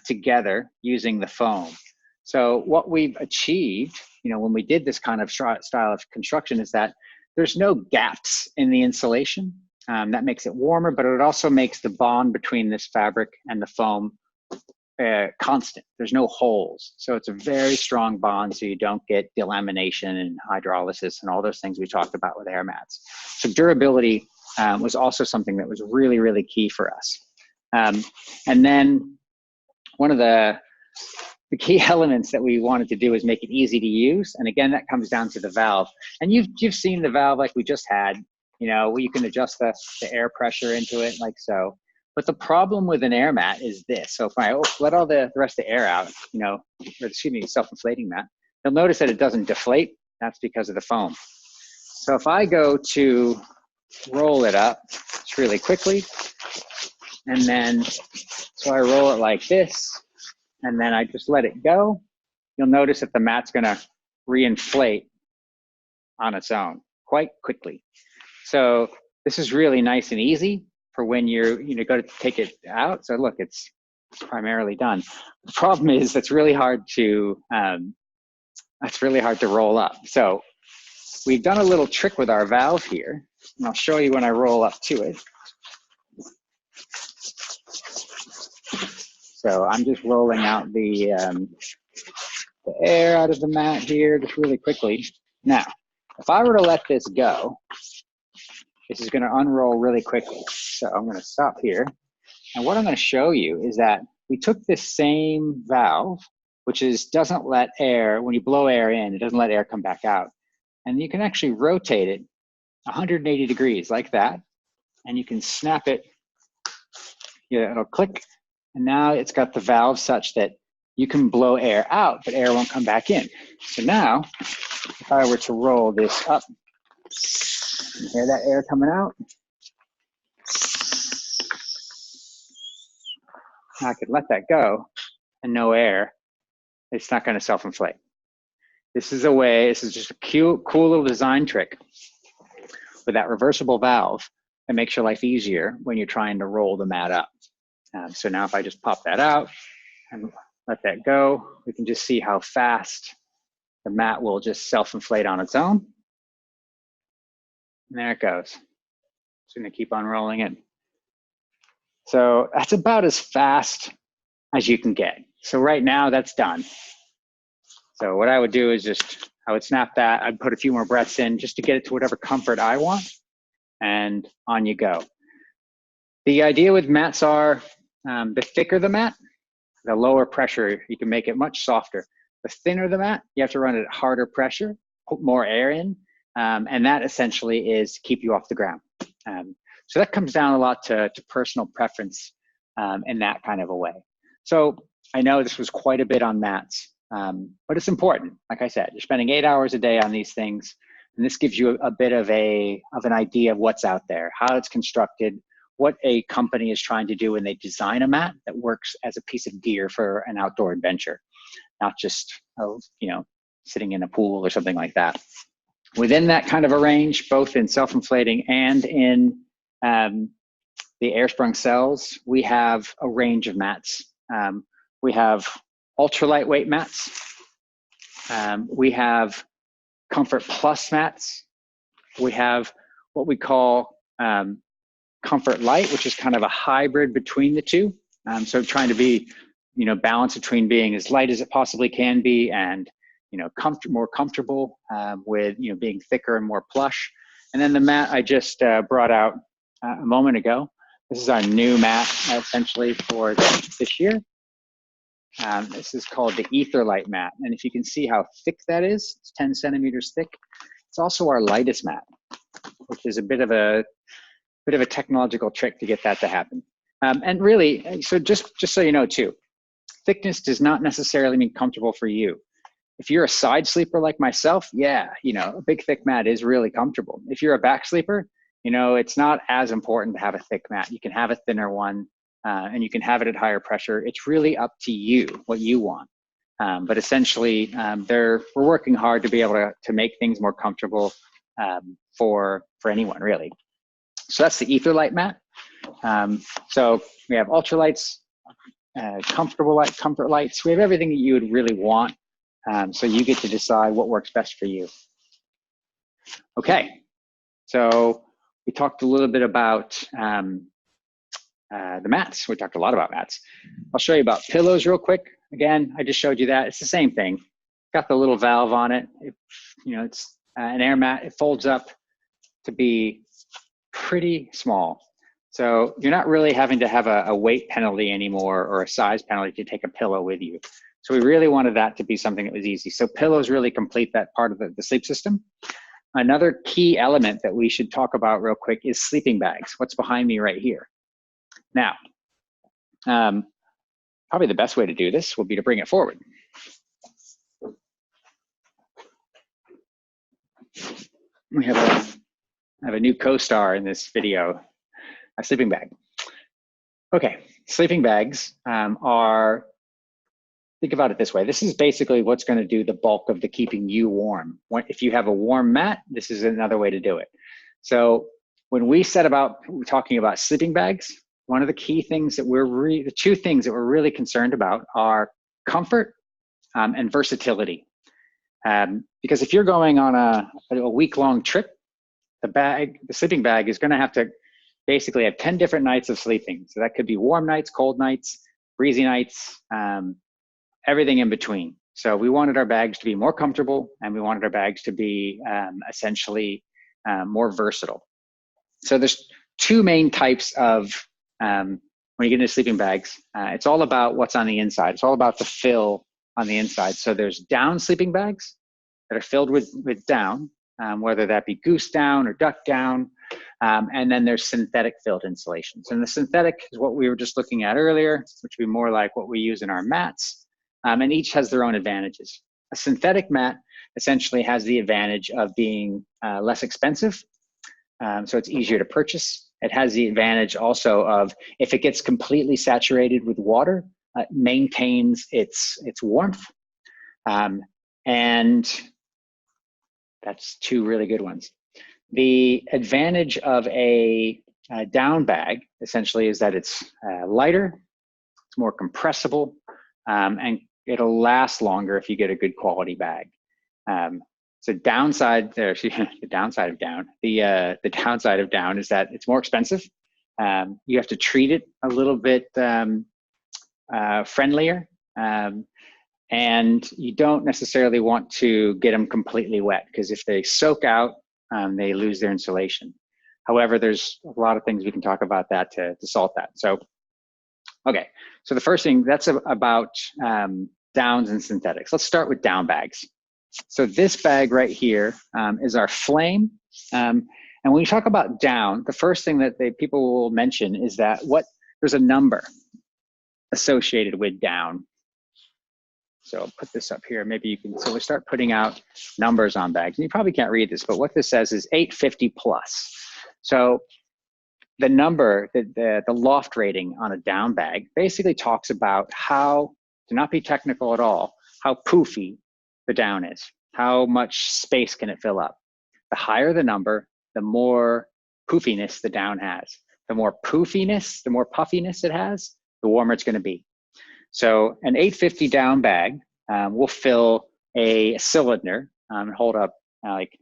together using the foam. So what we've achieved, you know, when we did this kind of style of construction is that there's no gaps in the insulation. That makes it warmer, but it also makes the bond between this fabric and the foam constant. There's no holes. So it's a very strong bond, so you don't get delamination and hydrolysis and all those things we talked about with air mats. So durability was also something that was really, really key for us. And then one of the key elements that we wanted to do is make it easy to use. And again, that comes down to the valve. And you've seen the valve like we just had, you know, you can adjust the air pressure into it like so. But the problem with an air mat is this. So if I let all the rest of the air out, you know, or excuse me, self-inflating mat, you'll notice that it doesn't deflate. That's because of the foam. So if I go to roll it up just really quickly, and then, so I roll it like this, and then I just let it go, you'll notice that the mat's gonna reinflate on its own quite quickly. So this is really nice and easy for when you're, you know, go to take it out. So look, it's primarily done. The problem is that's really hard to roll up. So we've done a little trick with our valve here, and I'll show you when I roll up to it. So I'm just rolling out the air out of the mat here just really quickly. Now, if I were to let this go, this is going to unroll really quickly. So I'm going to stop here. And what I'm going to show you is that we took this same valve, which doesn't let air, when you blow air in, it doesn't let air come back out. And you can actually rotate it 180 degrees like that. And you can snap it, yeah, it'll click. And now it's got the valve such that you can blow air out, but air won't come back in. So now, if I were to roll this up, you hear that air coming out? I could let that go and no air. It's not going to self-inflate. This is a way, this is just a cool little design trick with that reversible valve that makes your life easier when you're trying to roll the mat up. So now if I just pop that out and let that go, we can just see how fast the mat will just self-inflate on its own. And there it goes. It's going to keep on rolling in. So that's about as fast as you can get. So right now that's done. So what I would do is I would snap that. I'd put a few more breaths in just to get it to whatever comfort I want. And on you go. The idea with mats are the thicker the mat, the lower pressure, you can make it much softer. The thinner the mat, you have to run it at harder pressure, put more air in. And that essentially is to keep you off the ground. So that comes down a lot to personal preference in that kind of a way. So I know this was quite a bit on mats, but it's important. Like I said, you're spending 8 hours a day on these things, and this gives you a bit of an idea of what's out there, how it's constructed, what a company is trying to do when they design a mat that works as a piece of gear for an outdoor adventure, not just sitting in a pool or something like that. Within that kind of a range, both in self-inflating and in the air-sprung cells, we have a range of mats. We have ultra lightweight mats. We have Comfort Plus mats. We have what we call Comfort Light, which is kind of a hybrid between the two. So trying to be, balanced between being as light as it possibly can be and more comfortable with being thicker and more plush. And then the mat I just brought out a moment ago. This is our new mat essentially for this year. This is called the Etherlight mat, and if you can see how thick that is, it's 10 centimeters thick. It's also our lightest mat, which is a bit of a technological trick to get that to happen. And really, so just so you know too, thickness does not necessarily mean comfortable for you. If you're a side sleeper like myself, yeah, a big thick mat is really comfortable. If you're a back sleeper, it's not as important to have a thick mat. You can have a thinner one, and you can have it at higher pressure. It's really up to you what you want. But essentially, we're working hard to be able to make things more comfortable for anyone, really. So that's the Etherlight mat. So we have ultralights, comfort lights. We have everything that you would really want. So you get to decide what works best for you. Okay, so we talked a little bit about the mats. We talked a lot about mats. I'll show you about pillows real quick. Again, I just showed you that. It's the same thing. Got the little valve on it. It's an air mat. It folds up to be pretty small. So you're not really having to have a weight penalty anymore or a size penalty to take a pillow with you. So we really wanted that to be something that was easy. So pillows really complete that part of the sleep system. Another key element that we should talk about real quick is sleeping bags. What's behind me right here? Now, probably the best way to do this will be to bring it forward. We have a new co-star in this video, a sleeping bag. Okay, sleeping bags are, think about it this way. This is basically what's going to do the bulk of the keeping you warm. If you have a warm mat, this is another way to do it. So when we set about talking about sleeping bags, one of the key things that the two things that we're really concerned about are comfort and versatility. Because if you're going on a week-long trip, the sleeping bag is going to have to basically have 10 different nights of sleeping. So that could be warm nights, cold nights, breezy nights, everything in between. So we wanted our bags to be more comfortable, and we wanted our bags to be essentially more versatile. So there's two main types of, when you get into sleeping bags, it's all about what's on the inside. It's all about the fill on the inside. So there's down sleeping bags that are filled with down, whether that be goose down or duck down. And then there's synthetic filled insulations. And the synthetic is what we were just looking at earlier, which would be more like what we use in our mats. And each has their own advantages. A synthetic mat essentially has the advantage of being less expensive. So it's easier to purchase. It has the advantage also of, if it gets completely saturated with water, it maintains its warmth. And that's two really good ones. The advantage of a down bag essentially is that it's lighter, it's more compressible, and it'll last longer if you get a good quality bag. So downside there, the downside of down. The downside of down is that it's more expensive. You have to treat it a little bit friendlier, and you don't necessarily want to get them completely wet, because if they soak out, they lose their insulation. However, there's a lot of things we can talk about that to solve that. So, okay, so the first thing, that's about downs and synthetics. Let's start with down bags. So this bag right here is our flame. And when we talk about down, the first thing that people will mention is that there's a number associated with down. So I'll put this up here. Maybe you can, so we start putting out numbers on bags. And you probably can't read this, but what this says is 850 plus. So the number, the loft rating on a down bag basically talks about how, to not be technical at all, how poofy the down is. How much space can it fill up? The higher the number, the more poofiness the down has. The more poofiness, the more puffiness it has, the warmer it's going to be. So an 850 down bag will fill a cylinder and hold up like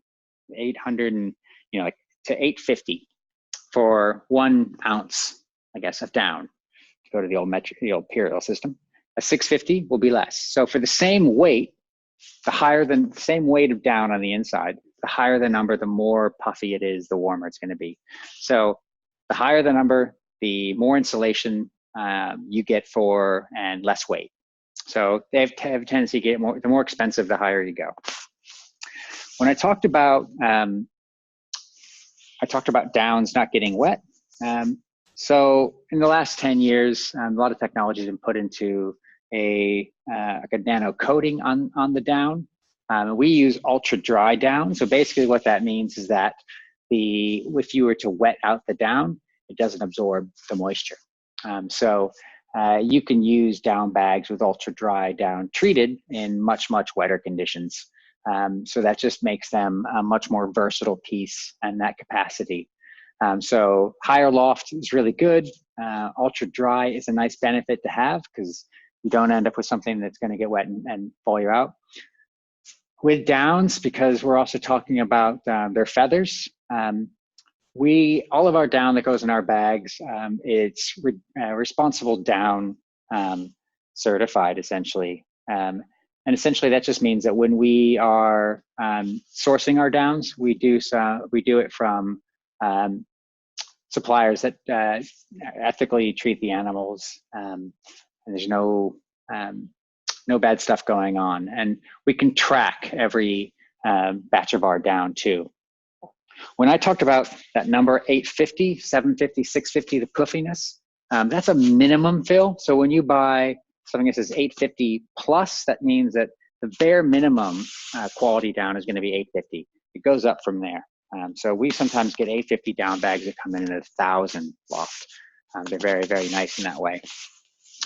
800 and like to 850 for 1 ounce, I guess, of down. To go to the old imperial system, a 650 will be less. So for the same weight, the higher the same weight of down on the inside, the higher the number, the more puffy it is, the warmer it's going to be. So the higher the number, the more insulation you get for and less weight. So they have a tendency to get more, the more expensive, the higher you go. When I talked about downs not getting wet. So in the last 10 years, a lot of technology has been put into like a nano coating on the down. We use ultra dry down. So basically what that means is that if you were to wet out the down, it doesn't absorb the moisture. So you can use down bags with ultra dry down treated in much, much wetter conditions. So that just makes them a much more versatile piece and that capacity. So higher loft is really good. Ultra dry is a nice benefit to have because you don't end up with something that's going to get wet and fall you out. With downs, because we're also talking about their feathers, all of our down that goes in our bags, it's responsible down certified essentially. And essentially that just means that when we are sourcing our downs, we do it from suppliers that ethically treat the animals, and there's no bad stuff going on. And we can track every batch of our down too. When I talked about that number 850, 750, 650, the puffiness, that's a minimum fill. So when you buy something that says 850 plus, that means that the bare minimum quality down is going to be 850. It goes up from there. So we sometimes get 850 down bags that come in at 1,000 loft. They're very, very nice in that way.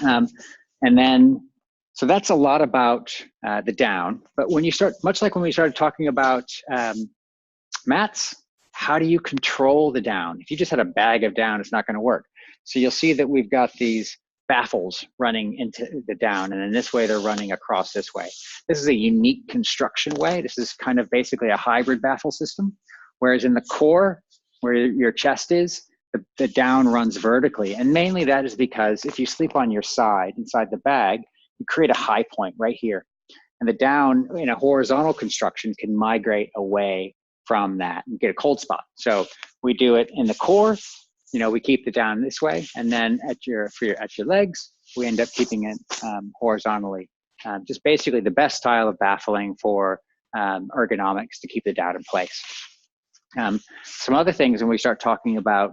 And then, so that's a lot about the down. But when you start, much like when we started talking about mats, how do you control the down? If you just had a bag of down, it's not going to work. So you'll see that we've got these baffles running into the down, and in this way they're running across this way. This is a unique construction way. This is kind of basically a hybrid baffle system, whereas in the core, where your chest is, the down runs vertically. And mainly that is because if you sleep on your side inside the bag, you create a high point right here. And the down in a horizontal construction can migrate away from that and get a cold spot. So we do it in the core, we keep the down this way, and then at your legs, we end up keeping it horizontally. Just basically the best style of baffling for ergonomics to keep the down in place. Some other things when we start talking about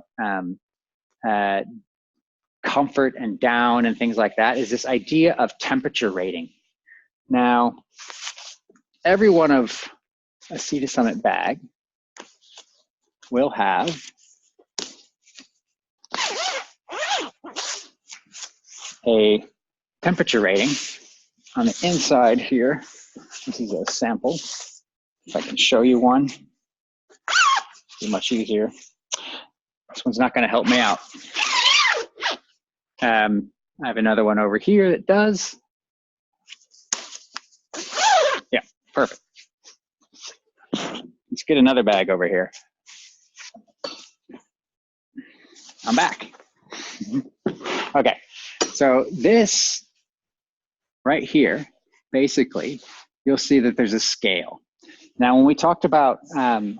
comfort and down and things like that is this idea of temperature rating. Now, every one of a Sea to Summit bag will have a temperature rating on the inside here. This is a sample. If I can show you one, it'll be much easier. This one's not going to help me out. I have another one over here that does. Yeah, perfect. Let's get another bag over here. I'm back. Okay, so this right here, basically, you'll see that there's a scale. Now, when we talked about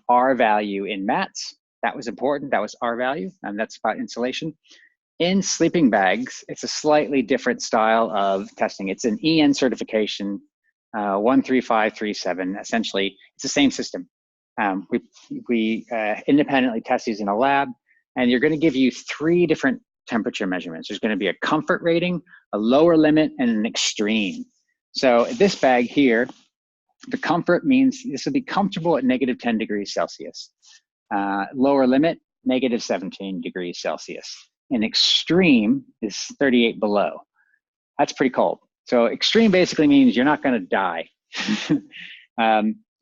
R value in mats, that was important. That was R value, and that's about insulation. In sleeping bags, it's a slightly different style of testing. It's an EN certification, 13537. Essentially, it's the same system. We independently test these in a lab, and you're going to give you 3 different temperature measurements. There's going to be a comfort rating, a lower limit, and an extreme. So this bag here, the comfort means this will be comfortable at -10 degrees Celsius. Lower limit, -17 degrees Celsius. And extreme is 38 below. That's pretty cold. So extreme basically means you're not going to die.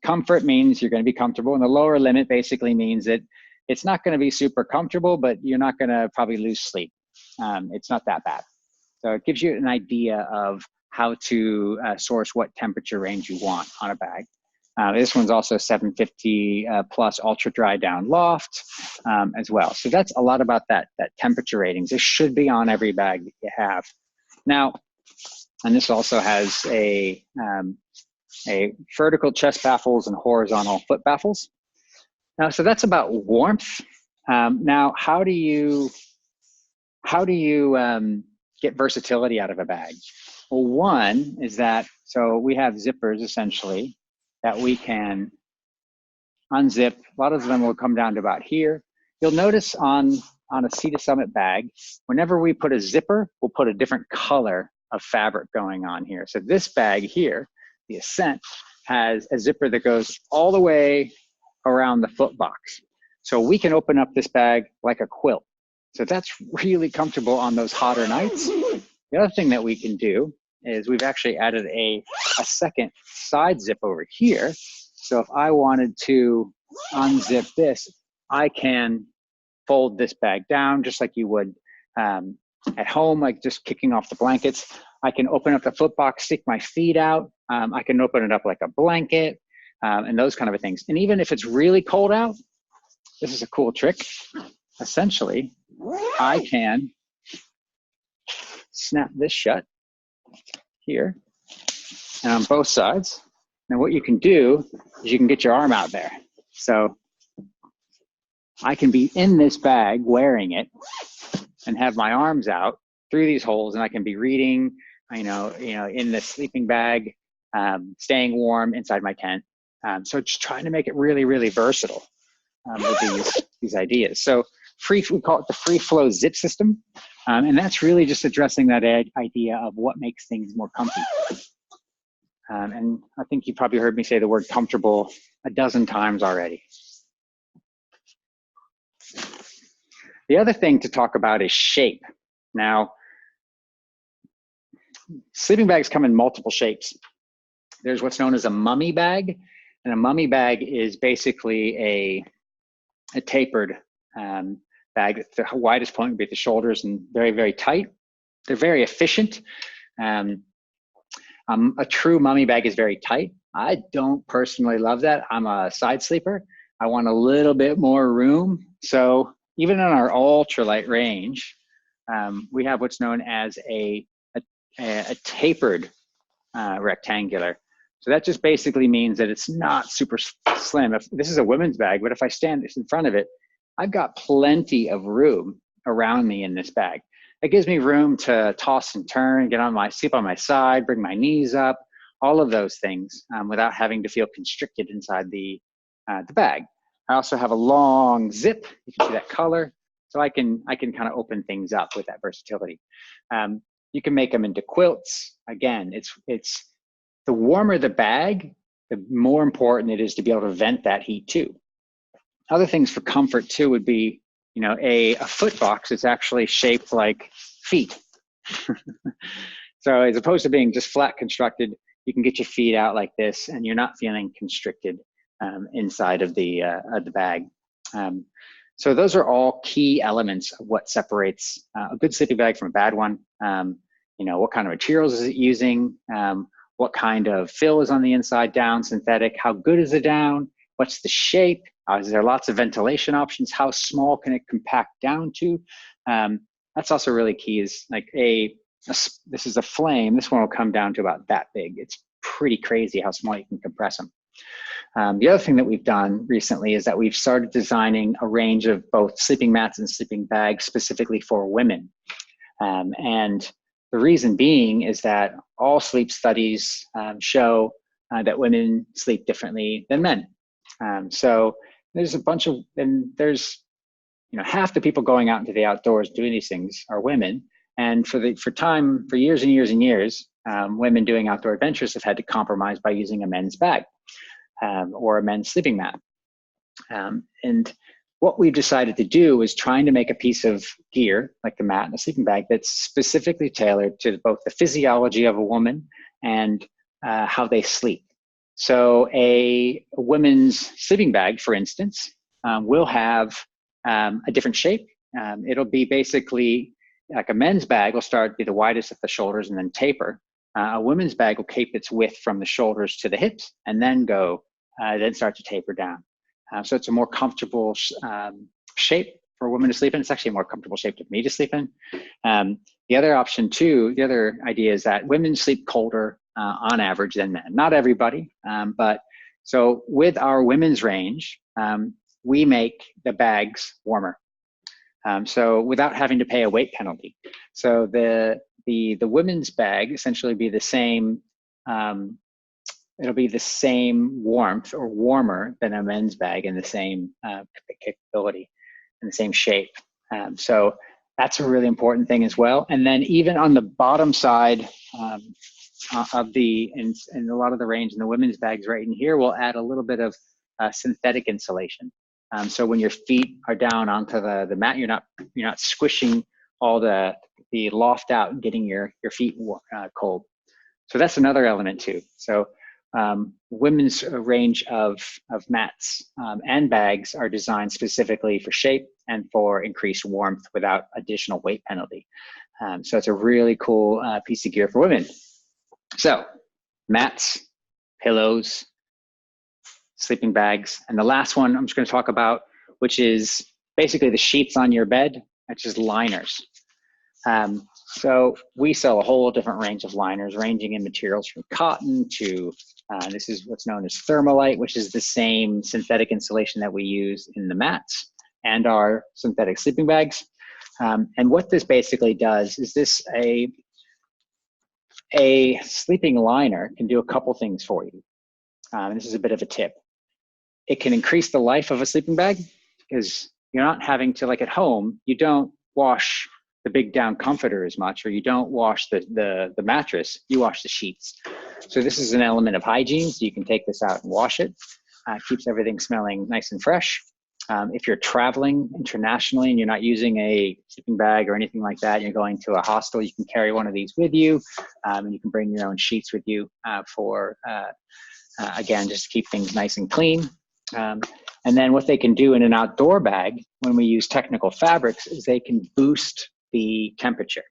Comfort means you're going to be comfortable, and the lower limit basically means that it's not going to be super comfortable, but you're not going to probably lose sleep. It's not that bad. So it gives you an idea of how to source what temperature range you want on a bag. This one's also 750 plus ultra dry down loft as well. So that's a lot about that temperature ratings. This should be on every bag that you have. Now, and this also has a a vertical chest baffles and horizontal foot baffles. Now, so that's about warmth. Now, how do you get versatility out of a bag? Well, one is that, so we have zippers essentially that we can unzip. A lot of them will come down to about here. You'll notice on a Sea to Summit bag, whenever we put a zipper, we'll put a different color of fabric going on here. So this bag here, the Ascent, has a zipper that goes all the way around the foot box. So we can open up this bag like a quilt. So that's really comfortable on those hotter nights. The other thing that we can do is we've actually added a second side zip over here. So if I wanted to unzip this, I can fold this bag down just like you would at home, like just kicking off the blankets. I can open up the foot box, stick my feet out. I can open it up like a blanket and those kind of things. And even if it's really cold out, this is a cool trick. Essentially, I can snap this shut here and on both sides. Now what you can do is you can get your arm out there. So I can be in this bag wearing it and have my arms out through these holes, and I can be reading, in the sleeping bag, staying warm inside my tent. So just trying to make it really, really versatile with these ideas. So we call it the free flow zip system. And that's really just addressing that idea of what makes things more comfy. And I think you probably heard me say the word comfortable a dozen times already. The other thing to talk about is shape. Now, sleeping bags come in multiple shapes. There's what's known as a mummy bag, and a mummy bag is basically a tapered bag. The widest point would be at the shoulders and very, very tight. They're very efficient. A true mummy bag is very tight. I don't personally love that. I'm a side sleeper. I want a little bit more room. So even in our ultralight range, we have what's known as a tapered rectangular. So that just basically means that it's not super slim. If this is a women's bag, but if I stand in front of it, I've got plenty of room around me in this bag. It gives me room to toss and turn, sleep on my side, bring my knees up, all of those things without having to feel constricted inside the bag. I also have a long zip. You can see that color. So I can kind of open things up with that versatility. You can make them into quilts. Again, it's the warmer the bag, the more important it is to be able to vent that heat too. Other things for comfort too would be, a foot box is actually shaped like feet. So as opposed to being just flat constructed, you can get your feet out like this and you're not feeling constricted inside of the bag. So those are all key elements of what separates a good sleeping bag from a bad one. What kind of materials is it using? What kind of fill is on the inside, down, synthetic? How good is the down? What's the shape? Is there lots of ventilation options? How small can it compact down to? That's also really key. Is like this is a flame. This one will come down to about that big. It's pretty crazy how small you can compress them. The other thing that we've done recently is that we've started designing a range of both sleeping mats and sleeping bags specifically for women. And the reason being is that all sleep studies show that women sleep differently than men. So there's a bunch of, and there's, half the people going out into the outdoors doing these things are women. And for years and years and years, women doing outdoor adventures have had to compromise by using a men's bag or a men's sleeping mat. And what we've decided to do is trying to make a piece of gear, like the mat and the sleeping bag, that's specifically tailored to both the physiology of a woman and how they sleep. So a women's sleeping bag, for instance, will have a different shape. It'll be basically like a men's bag will be the widest at the shoulders and then taper. A women's bag will keep its width from the shoulders to the hips and then then start to taper down. So it's a more comfortable shape for a woman to sleep in. It's actually a more comfortable shape for me to sleep in. The other option too, the other idea is that women sleep colder on average than men. Not everybody, but so with our women's range, we make the bags warmer. So without having to pay a weight penalty. So the women's bag essentially be the same, it'll be the same warmth or warmer than a men's bag in the same capability, in the same shape. So that's a really important thing as well. And then even on the bottom side of in a lot of the range in the women's bags right in here, we'll add a little bit of synthetic insulation. So when your feet are down onto the mat, you're not squishing all the loft out and getting your feet cold. So that's another element too. So women's range of mats and bags are designed specifically for shape and for increased warmth without additional weight penalty. So it's a really cool piece of gear for women. So mats, pillows, sleeping bags, and the last one I'm just going to talk about, which is basically the sheets on your bed, which is liners. So we sell a whole different range of liners, ranging in materials from cotton to, this is what's known as thermalite, which is the same synthetic insulation that we use in the mats and our synthetic sleeping bags. And what this basically does is a sleeping liner can do a couple things for you. This is a bit of a tip. It can increase the life of a sleeping bag because you're not having to, like at home, you don't wash the big down comforter as much, or you don't wash the mattress, you wash the sheets. So this is an element of hygiene, so you can take this out and wash it. Keeps everything smelling nice and fresh. If you're traveling internationally and you're not using a sleeping bag or anything like that, you're going to a hostel, you can carry one of these with you, and you can bring your own sheets with you again, just to keep things nice and clean. And then what they can do in an outdoor bag, when we use technical fabrics, is they can boost the temperature.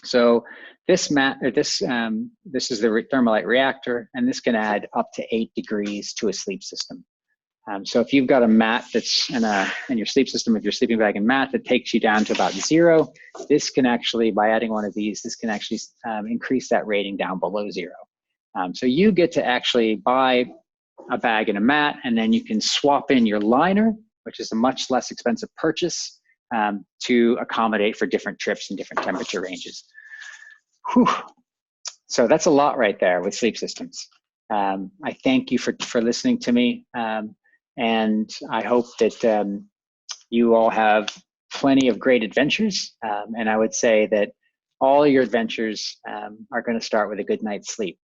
So this is the thermalite reactor, and this can add up to 8 degrees to a sleep system. So if you've got a mat that's in your sleep system with your sleeping bag and mat that takes you down to about 0, this can actually, by adding one of these, this can actually increase that rating down below 0. So you get to actually buy a bag and a mat, and then you can swap in your liner, which is a much less expensive purchase, to accommodate for different trips and different temperature ranges. Whew. So that's a lot right there with sleep systems. I thank you for listening to me, and I hope that you all have plenty of great adventures, and I would say that all your adventures are going to start with a good night's sleep.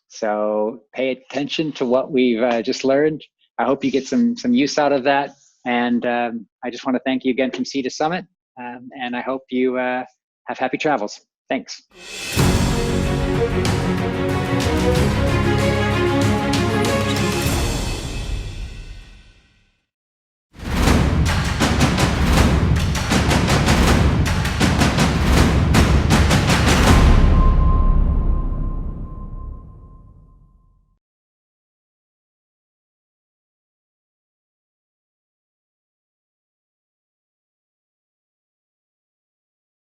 So pay attention to what we've just learned. I hope you get some use out of that. And I just want to thank you again from Sea to Summit. And I hope you have happy travels. Thanks.